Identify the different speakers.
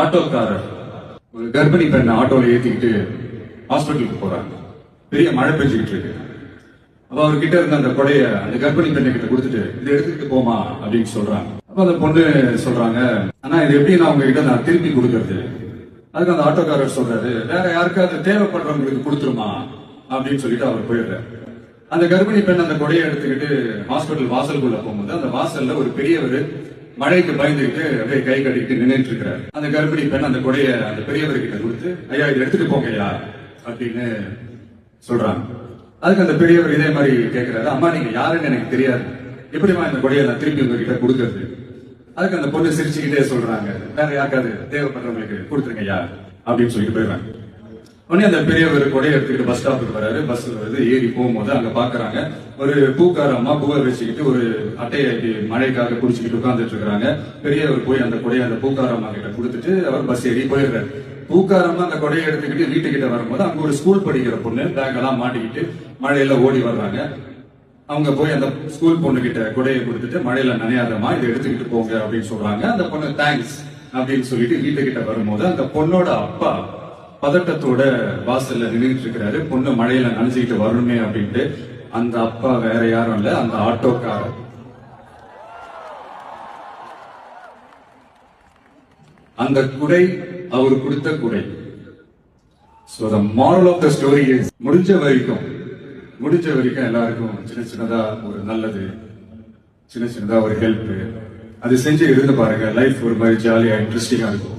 Speaker 1: ஆட்டோக்காரர் ஒரு கர்ப்பிணி பெண்ணை ஆட்டோல ஏத்திக்கிட்டு ஹாஸ்பிட்டலுக்கு போறாங்க. பெரிய மழை பெஞ்சுக்கிட்டு இருக்கு. அப்ப அவர்கிட்ட இருந்த அந்த கொடைய அந்த கர்ப்பிணி பெண்ணை கிட்ட கொடுத்துட்டு இதை எடுத்துக்கிட்டு போமா அப்படின்னு சொல்றாங்க. அப்ப அந்த பொண்ணு சொல்றாங்க, ஆனா இது எப்படி நான் உங்ககிட்ட நான் திருப்பி கொடுக்கறது? அதுக்கு அந்த ஆட்டோக்காரர் சொல்றாரு, வேற யாருக்காவது தேவைப்படுறவங்களுக்கு கொடுத்துருமா அப்படின்னு சொல்லிட்டு அவர் போயிடுறாரு. அந்த கர்ப்பிணி பெண் அந்த கொடையை எடுத்துக்கிட்டு ஹாஸ்பிட்டல் வாசலுக்குள்ள போகும்போது அந்த வாசல்ல ஒரு பெரியவர் மழைக்கு பயந்துகிட்டு அப்படியே கை கட்டிக்கிட்டு நின்றுட்டு இருக்கிறார். அந்த கர்ப்பிணி பெண் அந்த கொடைய அந்த பெரியவர்கிட்ட கொடுத்து, ஐயா இதை எடுத்துட்டு போங்கய்யா அப்படின்னு சொல்றாங்க. அதுக்கு அந்த பெரியவர் இதே மாதிரி கேட்கிறாரு, அம்மா நீங்க யாருன்னு எனக்கு தெரியாது, எப்படிமா இந்த கொடையை நான் திருப்பி உங்ககிட்ட கொடுக்கறது? அதுக்கு அந்த பொண்ணு சிரிச்சுக்கிட்டே சொல்றாங்க, வேற யாருக்காவது தேவைப்படுறவங்களுக்கு கொடுத்துருங்கய்யா அப்படின்னு சொல்லிட்டு போயிடுறாங்க. உடனே அந்த பெரியவர் கொடையை எடுத்துக்கிட்டு பஸ் ஸ்டாப்புக்கு வராரு. பஸ் வருது, ஏறி போகும்போது அங்க பாக்குறாங்க ஒரு பூக்கார அம்மா பூவை வச்சுக்கிட்டு ஒரு அட்டையை மழைக்காக குடிச்சுக்கிட்டு உட்கார்ந்துட்டு இருக்காங்க. பெரியவர் போய் அந்த கொடையை அந்த பூக்கார அம்மா கிட்ட கொடுத்துட்டு அவர் பஸ் ஏறி போயிடுறாரு. பூக்காரம்மா அந்த கொடையை எடுத்துக்கிட்டு வீட்டுக்கிட்ட வரும்போது அங்க ஒரு ஸ்கூல் படிக்கிற பொண்ணு பேக் எல்லாம் மாட்டிக்கிட்டு மழையில ஓடி வர்றாங்க. அவங்க போய் அந்த ஸ்கூல் பொண்ணு கிட்ட கொடையை கொடுத்துட்டு, மழையில நனையாதமா இதை எடுத்துக்கிட்டு போங்க அப்படின்னு சொல்றாங்க. அந்த பொண்ணு தேங்க்ஸ் அப்படின்னு சொல்லிட்டு வீட்டுக்கிட்ட வரும்போது அந்த பொண்ணோட அப்பா பதட்டத்தோட வாசல்ல நின்றுட்டு இருக்கிறாரு. பொண்ணு மழையில நனைஞ்சுக்கிட்டு வரணுமே அப்படின்ட்டு. அந்த அப்பா வேற யாரும் இல்ல, அந்த ஆட்டோக்காரர். அந்த குடை அவர் கொடுத்த குடை. So the moral of the story is, முடிஞ்ச வரைக்கும் எல்லாருக்கும் சின்ன சின்னதா ஒரு நல்லது, சின்ன சின்னதா ஒரு ஹெல்ப் அது செஞ்சு இருந்து பாருங்க. லைஃப் ஒரு மாதிரி ஜாலியா இன்ட்ரெஸ்டிங்கா இருக்கும்.